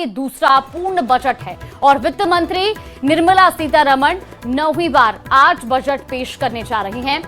दूसरा पूर्ण बजट है और वित्त मंत्री निर्मला सीतारमण 9वीं बार आज बजट पेश करने जा रही हैं।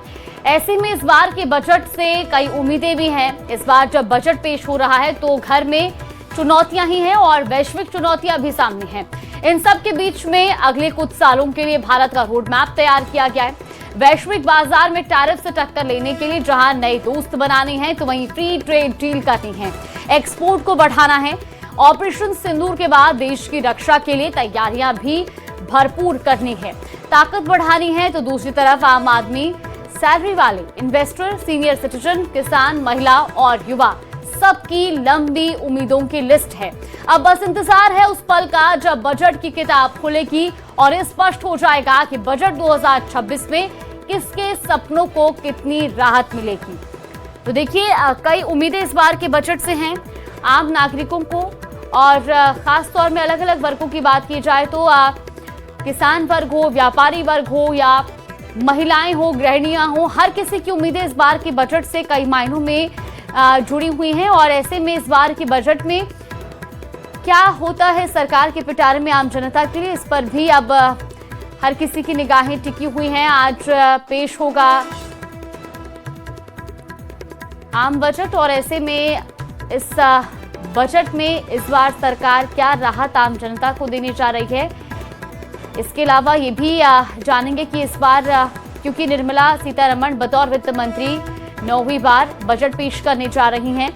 ऐसे में इस बार के बजट से कई उम्मीदें भी हैं। इस बार जब बजट पेश हो रहा है तो घर में चुनौतियां ही हैं और वैश्विक चुनौतियां भी सामने हैं। इन सब के बीच में अगले कुछ सालों के लिए भारत का रोड मैप तैयार किया गया है। वैश्विक बाजार में टैरिफ से टक्कर लेने के लिए जहां नए दोस्त बनाने हैं तो वहीं फ्री ट्रेड डील करनी है, एक्सपोर्ट को बढ़ाना है। ऑपरेशन सिंदूर के बाद देश की रक्षा के लिए तैयारियां भी भरपूर करनी है, ताकत बढ़ानी है। तो दूसरी तरफ आम आदमी, सैलरी वाले, इन्वेस्टर, सीनियर सिटीजन, किसान, महिला और युवा सबकी लंबी उम्मीदों की लिस्ट है। अब बस इंतजार है उस पल का जब बजट की किताब खुलेगी और ये स्पष्ट हो जाएगा कि बजट 2026 में किसके सपनों को कितनी राहत मिलेगी। तो देखिए, कई उम्मीदें इस बार के बजट से हैं आम नागरिकों को, और खास तौर में अलग अलग वर्गों की बात की जाए तो किसान वर्ग हो, व्यापारी वर्ग हो या महिलाएं हो, गृहिणियां हो, हर किसी की उम्मीदें इस बार के बजट से कई मायनों में जुड़ी हुई हैं। और ऐसे में इस बार के बजट में क्या होता है सरकार के पिटारे में आम जनता के लिए, इस पर भी अब हर किसी की निगाहें टिकी हुई हैं। आज पेश होगा आम बजट और ऐसे में इस बजट में इस बार सरकार क्या राहत आम जनता को देने जा रही है। इसके अलावा ये भी जानेंगे कि इस बार क्योंकि निर्मला सीतारमण बतौर वित्त मंत्री 9वीं बार बजट पेश करने जा रही हैं,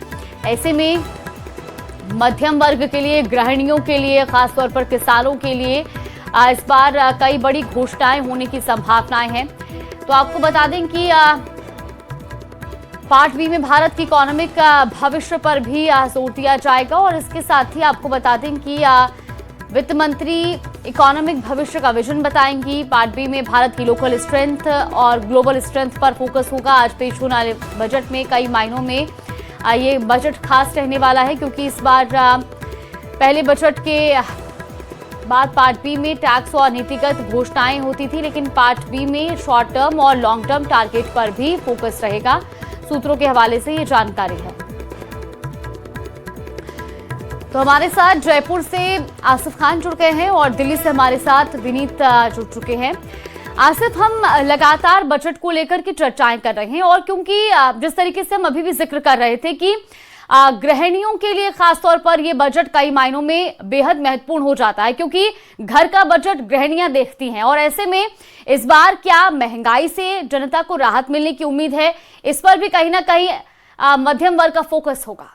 ऐसे में मध्यम वर्ग के लिए, गृहिणियों के लिए, खासतौर पर किसानों के लिए इस बार कई बड़ी घोषणाएं होने की संभावनाएं हैं। तो आपको बता दें कि पार्ट बी में भारत की इकोनॉमिक भविष्य पर भी जोर दिया जाएगा और इसके साथ ही आपको बता दें कि वित्त मंत्री इकोनॉमिक भविष्य का विजन बताएंगी। पार्ट बी में भारत की लोकल स्ट्रेंथ और ग्लोबल स्ट्रेंथ पर फोकस होगा। आज पेश होने वाले बजट में कई मायनों में ये बजट खास रहने वाला है क्योंकि इस बार पहले बजट के बाद पार्ट बी में टैक्स और नीतिगत घोषणाएं होती थी, लेकिन पार्ट बी में शॉर्ट टर्म और लॉन्ग टर्म टारगेट पर भी फोकस रहेगा। सूत्रों के हवाले से ये जानकारी है। तो हमारे साथ जयपुर से आसिफ खान जुड़ गए हैं और दिल्ली से हमारे साथ विनीत जुड़ चुके हैं। आसिफ, हम लगातार बजट को लेकर की चर्चाएं कर रहे हैं और क्योंकि जिस तरीके से हम अभी भी जिक्र कर रहे थे कि गृहिणियों के लिए खासतौर पर यह बजट कई मायनों में बेहद महत्वपूर्ण हो जाता है क्योंकि घर का बजट गृहिणियां देखती हैं और ऐसे में इस बार क्या महंगाई से जनता को राहत मिलने की उम्मीद है, इस पर भी कहीं ना कहीं मध्यम वर्ग का फोकस होगा।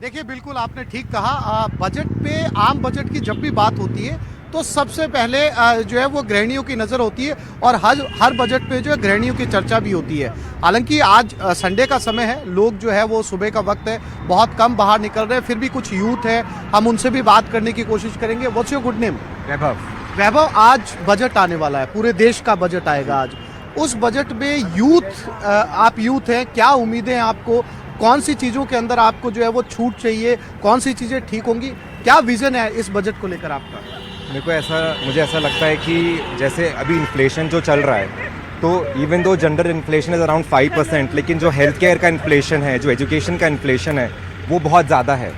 देखिए, बिल्कुल आपने ठीक कहा। बजट पे, आम बजट की जब भी बात होती है तो सबसे पहले जो है वो गृहिणियों की नज़र होती है और हर बजट पे जो है गृहिणियों की चर्चा भी होती है। हालांकि आज संडे का समय है, लोग जो है वो सुबह का वक्त है, बहुत कम बाहर निकल रहे हैं, फिर भी कुछ यूथ है, हम उनसे भी बात करने की कोशिश करेंगे। What's your good name? Vaibhav. Vaibhav, आज बजट आने वाला है, पूरे देश का बजट आएगा आज। उस बजट में यूथ, आप यूथ हैं, क्या उम्मीदें हैं आपको? कौन सी चीज़ों के अंदर आपको जो है वो छूट चाहिए, कौन सी चीज़ें ठीक होंगी? क्या विजन है इस बजट को लेकर आपका? मुझे ऐसा लगता है कि जैसे अभी इन्फ्लेशन जो चल रहा है, तो even though general inflation is around 5%, लेकिन जो हेल्थ केयर का इन्फ्लेशन है, जो एजुकेशन का इन्फ्लेशन है, वो बहुत ज़्यादा है।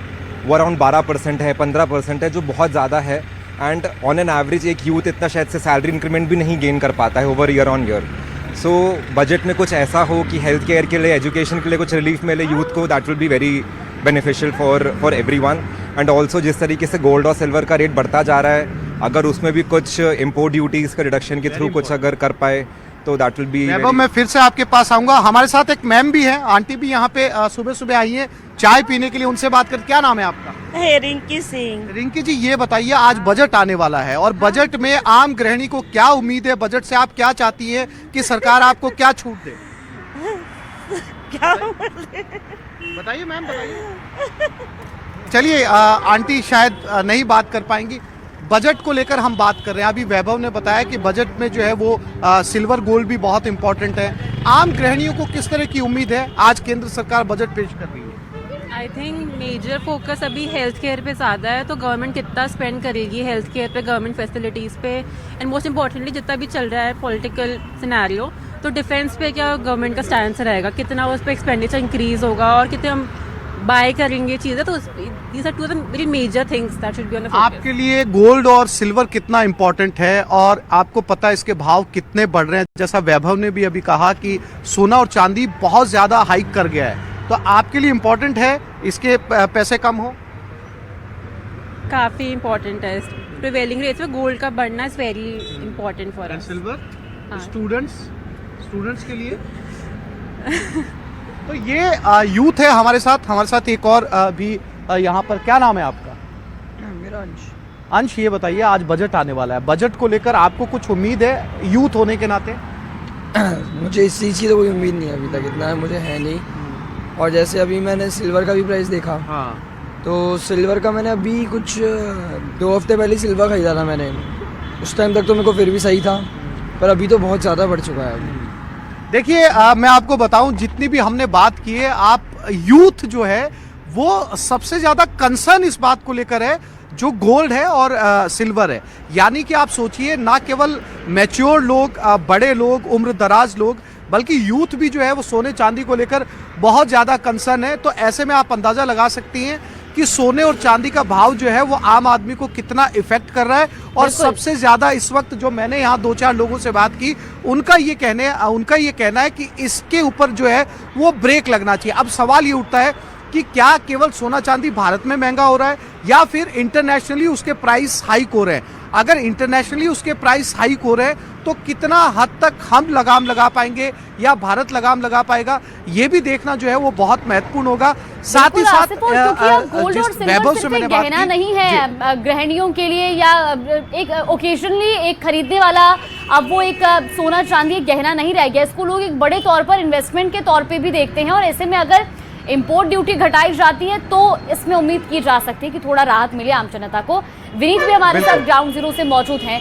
वो अराउंड 12% है, 15% है, जो बहुत ज़्यादा है। एंड ऑन एन एवरेज एक यूथ इतना शायद से सैलरी इंक्रीमेंट भी नहीं गेन कर पाता है over year on year. So budget में कुछ ऐसा हो कि हेल्थ केयर के लिए, एजुकेशन के लिए कुछ रिलीफ मिले यूथ को, that will be very beneficial for everyone. And also जिस तरीके से गोल्ड और सिल्वर का रेट बढ़ता जा रहा है, अगर उसमें भी कुछ इम्पोर्ट ड्यूटीज़ के रिडक्शन के थ्रू कुछ अगर कर पाए तो दैट विल बी। मैं फिर से आपके पास आऊँगा। हमारे साथ एक मैम भी है, आंटी भी यहाँ पे सुबह सुबह आई है चाय पीने के लिए, उनसे बात कर। क्या नाम है आपका? रिंकी सिंह। रिंकी जी, ये बताइए, आज बजट आने वाला है और बजट में आम गृहिणी को क्या उम्मीद है? बजट से आप क्या चाहती हैं कि सरकार आपको क्या छूट दे? क्या बताइए मैम, बताइए। चलिए, आंटी शायद नहीं बात कर पाएंगी। बजट को लेकर हम बात कर रहे हैं। अभी वैभव ने बताया कि बजट में जो है वो सिल्वर गोल्ड भी बहुत इंपॉर्टेंट है। आम गृहिणियों को किस तरह की उम्मीद है? आज केंद्र सरकार बजट पेश कर रही है। आई थिंक मेजर फोकस अभी हेल्थ केयर पे ज़्यादा है, तो गवर्नमेंट कितना स्पेंड करेगी हेल्थ केयर पे, गवर्नमेंट फैसिलिटीज़ पे, एंड मोस्ट इम्पॉर्टेंटली जितना भी चल रहा है पॉलिटिकल सिनेरियो, तो डिफेंस पे क्या गवर्नमेंट का स्टैंड रहेगा, कितना उस पर एक्सपेंडिचर इंक्रीज होगा और कितने हम बाय करेंगे चीज़ें, तो these are two of the very major things that should be on the focus. आपके लिए गोल्ड और सिल्वर कितना इंपॉर्टेंट है और आपको पता है इसके भाव कितने बढ़ रहे हैं? जैसा वैभव ने भी अभी कहा कि सोना और चांदी बहुत ज्यादा हाइक कर गया है, तो आपके लिए इम्पोर्टेंट है इसके पैसे कम हो? काफ़ी इम्पोर्टेंट है प्रिवेलिंग रेट्स में गोल्ड का बढ़ना is very important for us. Silver हाँ। स्टूडेंट्स के लिए तो ये यूथ है हमारे साथ एक और भी यहाँ पर। क्या नाम है आपका? मेरा अंश। अंश, ये बताइए आज बजट आने वाला है, बजट को लेकर आपको कुछ उम्मीद है यूथ होने के नाते? मुझे इस चीज़ की तो कोई उम्मीद नहीं है अभी तक, इतना मुझे है नहीं। और जैसे अभी मैंने सिल्वर का भी प्राइस देखा, हाँ, तो सिल्वर का मैंने अभी कुछ 2 हफ्ते पहले सिल्वर खरीदा था मैंने। उस टाइम तक तो मेरे को फिर भी सही था, पर अभी तो बहुत ज़्यादा बढ़ चुका है अभी। देखिए मैं आपको बताऊं, जितनी भी हमने बात की है, आप यूथ जो है वो सबसे ज्यादा कंसर्न इस बात को लेकर है जो गोल्ड है और सिल्वर है। यानी कि आप सोचिए, ना केवल मैच्योर लोग, बड़े लोग, उम्र दराज लोग, बल्कि यूथ भी जो है वो सोने चांदी को लेकर बहुत ज्यादा कंसर्न है। तो ऐसे में आप अंदाजा लगा सकती हैं कि सोने और चांदी का भाव जो है वो आम आदमी को कितना इफेक्ट कर रहा है। और सबसे ज्यादा इस वक्त जो मैंने यहाँ 2-4 लोगों से बात की, उनका ये कहना है कि इसके ऊपर जो है वो ब्रेक लगना चाहिए। अब सवाल ये उठता है कि क्या केवल सोना चांदी भारत में महंगा हो रहा है या फिर इंटरनेशनली उसके प्राइस हाइक हो रहे हैं? अगर इंटरनेशनली उसके प्राइस हाइक हो रहे हैं तो कितना हद तक हम लगाम लगा पाएंगे या भारत लगाम लगा पाएगा, ये भी देखना जो है वो बहुत महत्वपूर्ण होगा। साथ ही साथ गोल्ड और सिल्वर सिर्फ एक गहना नहीं है गृहिणियों के लिए या एक ओकेजनली एक खरीदने वाला, अब वो एक सोना चांदी एक गहना नहीं रह गया, इसको लोग एक बड़े तौर पर इन्वेस्टमेंट के तौर पे भी देखते हैं। और ऐसे में अगर इंपोर्ट ड्यूटी घटाई जाती है तो इसमें उम्मीद की जा सकती है कि थोड़ा राहत मिले आम जनता को। विनीत भी हमारे साथ ग्राउंड जीरो से मौजूद हैं।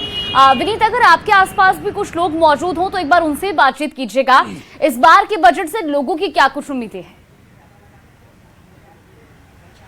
विनीत, अगर आपके आसपास भी कुछ लोग मौजूद हों तो एक बार उनसे बातचीत कीजिएगा। इस बार के बजट से लोगों की क्या कुछ उम्मीदें हैं?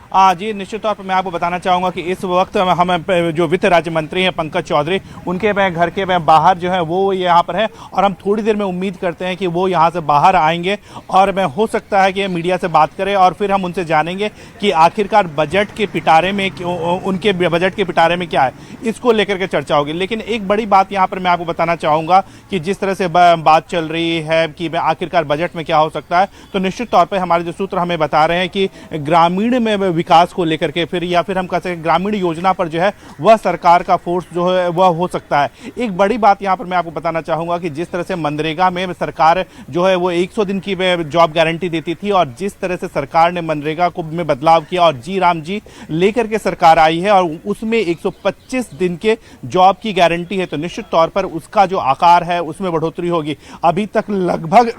जी, निश्चित तौर पर मैं आपको बताना चाहूँगा कि इस वक्त हम जो वित्त राज्य मंत्री हैं पंकज चौधरी, उनके घर के बाहर जो है वो यहाँ पर है और हम थोड़ी देर में उम्मीद करते हैं कि वो यहाँ से बाहर आएंगे और हो सकता है कि मीडिया से बात करें और फिर हम उनसे जानेंगे कि आखिरकार बजट के पिटारे में, उनके बजट के पिटारे में क्या है, इसको लेकर के चर्चा होगी। लेकिन एक बड़ी बात यहाँ पर मैं आपको बताना चाहूँगा कि जिस तरह से बात चल रही है कि आखिरकार बजट में क्या हो सकता है, तो निश्चित तौर पर हमारे जो सूत्र हमें बता रहे हैं कि ग्रामीण में विकास को लेकर के फिर या फिर हम कह सकते हैं ग्रामीण योजना पर जो है वह सरकार का फोर्स जो है वह हो सकता है। एक बड़ी बात यहाँ पर मैं आपको बताना चाहूँगा कि जिस तरह से मनरेगा में सरकार जो है वो 100 दिन की जॉब गारंटी देती थी और जिस तरह से सरकार ने मनरेगा को में बदलाव किया और जी राम जी लेकर के सरकार आई है और उसमें 125 दिन के जॉब की गारंटी है, तो निश्चित तौर पर उसका जो आकार है उसमें बढ़ोतरी होगी। अभी तक लगभग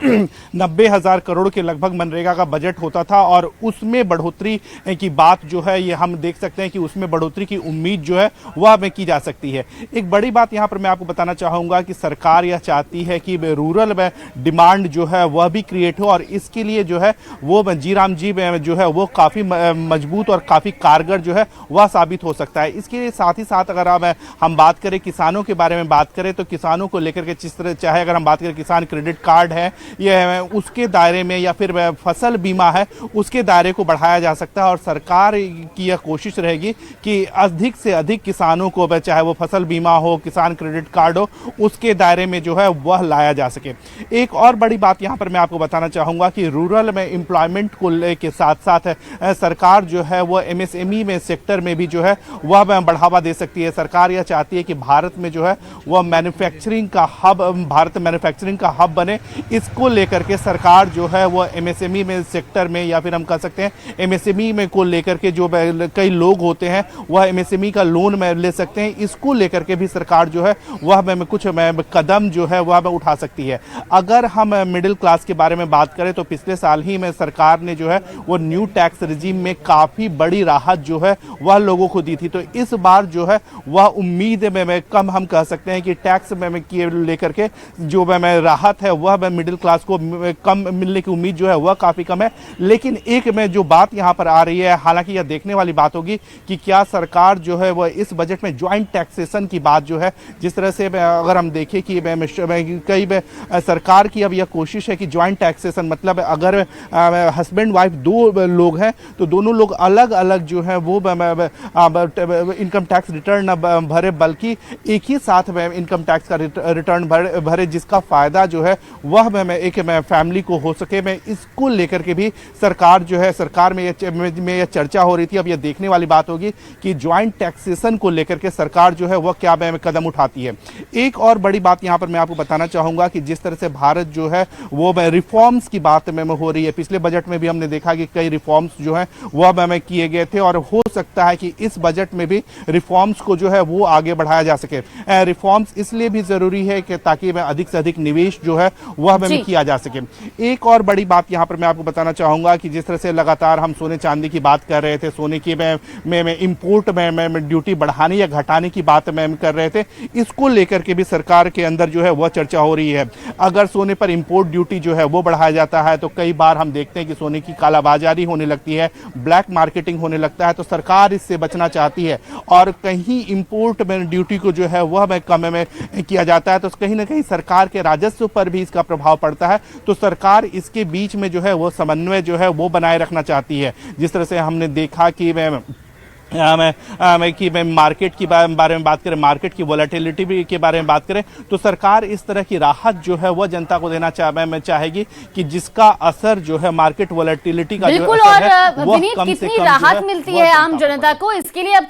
90,000 करोड़ के लगभग मनरेगा का बजट होता था और उसमें बढ़ोतरी की बात जो है ये हम देख सकते हैं कि उसमें बढ़ोतरी की उम्मीद जो है वह हमें की जा सकती है। एक बड़ी बात यहाँ पर मैं आपको बताना चाहूँगा कि सरकार यह चाहती है कि रूरल में डिमांड जो है वह भी क्रिएट हो और इसके लिए जो है वो जी राम जी जो है वो काफ़ी मजबूत और काफ़ी कारगर जो है वह साबित हो सकता है। इसके साथ ही साथ अगर हम बात करें किसानों के बारे में बात करें तो किसानों को लेकर के जिस तरह चाहे अगर हम बात करें किसान क्रेडिट कार्ड है ये उसके दायरे में या फिर फसल बीमा है उसके दायरे को बढ़ाया जा सकता है और सरकार की यह कोशिश रहेगी कि अधिक से अधिक किसानों को चाहे वो फसल बीमा हो, किसान क्रेडिट कार्ड हो, उसके दायरे में जो है वह लाया जा सके। एक और बड़ी बात यहाँ पर मैं आपको बताना चाहूँगा कि रूरल में एम्प्लॉयमेंट को के साथ साथ सरकार जो है वो MSME में सेक्टर में भी जो है वह बढ़ावा दे सकती है। सरकार यह चाहती है कि भारत में जो है वह मैन्युफैक्चरिंग का हब, भारत मैन्युफैक्चरिंग का हब बने। इसको लेकर के सरकार जो है वह MSME में सेक्टर में या फिर हम कह सकते हैं MSME में को लेकर के जो कई लोग होते हैं वह MSME का लोन में ले सकते हैं। इसको लेकर के भी सरकार जो है वह कुछ कदम जो है वह उठा सकती है। अगर हम मिडिल क्लास के बारे में बात करें तो पिछले साल ही में सरकार ने जो है वो न्यू टैक्स रिजीम में काफ़ी बड़ी राहत जो है वह लोगों को दी थी, तो इस बार जो है वह उम्मीद में कम हम कह सकते हैं कि टैक्स में लेकर के जो राहत है वह मिडिल क्लास को कम मिलने की उम्मीद जो है वह काफ़ी कम है। लेकिन एक में जो बात यहाँ पर आ रही है हालांकि यह देखने वाली बात होगी कि क्या सरकार जो है वह इस बजट में ज्वाइंट टैक्सेशन की बात जो है, जिस तरह से अगर हम देखें कि कई सरकार की अब यह कोशिश है कि ज्वाइंट टैक्सेशन मतलब अगर हस्बैंड वाइफ दो लोग हैं तो दोनों लोग अलग अलग जो है वो इनकम टैक्स रिटर्न न भरे बल्कि एक ही साथ में इनकम टैक्स का रिटर्न भरे, जिसका फायदा जो है वह एक फैमिली को हो सके। मैं इसको लेकर के भी सरकार जो है, सरकार में यह चर्चा हो रही थी। अब यह देखने वाली बात होगी कि ज्वाइंट टैक्सेशन को लेकर के सरकार जो है वह क्या कदम उठाती है। एक और बड़ी बात यहां पर मैं आपको बताना चाहूंगा कि जिस तरह से भारत जो है वो रिफॉर्म्स की बात में हो रही है। पिछले बजट में भी हमने देखा कि कई रिफॉर्म्स जो है वह किए गए थे और हो सकता है कि इस बजट में भी रिफॉर्म्स को जो है वो आगे बढ़ाया जा सके। रिफॉर्म्स इसलिए भी जरूरी है कि ताकि अधिक से अधिक निवेश जो है वह किया जा सके। एक और बड़ी बात यहां पर मैं आपको बताना चाहूंगा कि जिस तरह से लगातार हम सोने चांदी की बात कर रहे थे, सोने की में इंपोर्ट में ड्यूटी बढ़ाने या घटाने की बात में कर रहे थे, इसको लेकर के भी सरकार के अंदर जो है वह चर्चा हो रही है। अगर सोने पर इंपोर्ट ड्यूटी जो है वो बढ़ाया जाता है तो कई बार हम देखते हैं कि सोने की कालाबाजारी होने लगती है, ब्लैक मार्केटिंग होने लगता है, तो सरकार इससे बचना चाहती है और कहीं इंपोर्ट में ड्यूटी को जो है वह कम में किया जाता है तो कहीं ना कहीं सरकार के राजस्व पर भी इसका प्रभाव पड़ता है। तो सरकार इसके बीच में जो है वो समन्वय जो है वो बनाए रखना चाहती है। जिस तरह से हमने देखा कि मैं मार्केट की बारे में बात करें, मार्केट की वोलेटिलिटी भी के बारे में बात करें तो सरकार इस तरह की राहत जो है वह जनता को देना चाहेगी कि जिसका असर जो है मार्केट वोलेटिलिटी का जो असर है, और विनीत कितनी राहत मिलती है आम जनता को, इसके लिए अब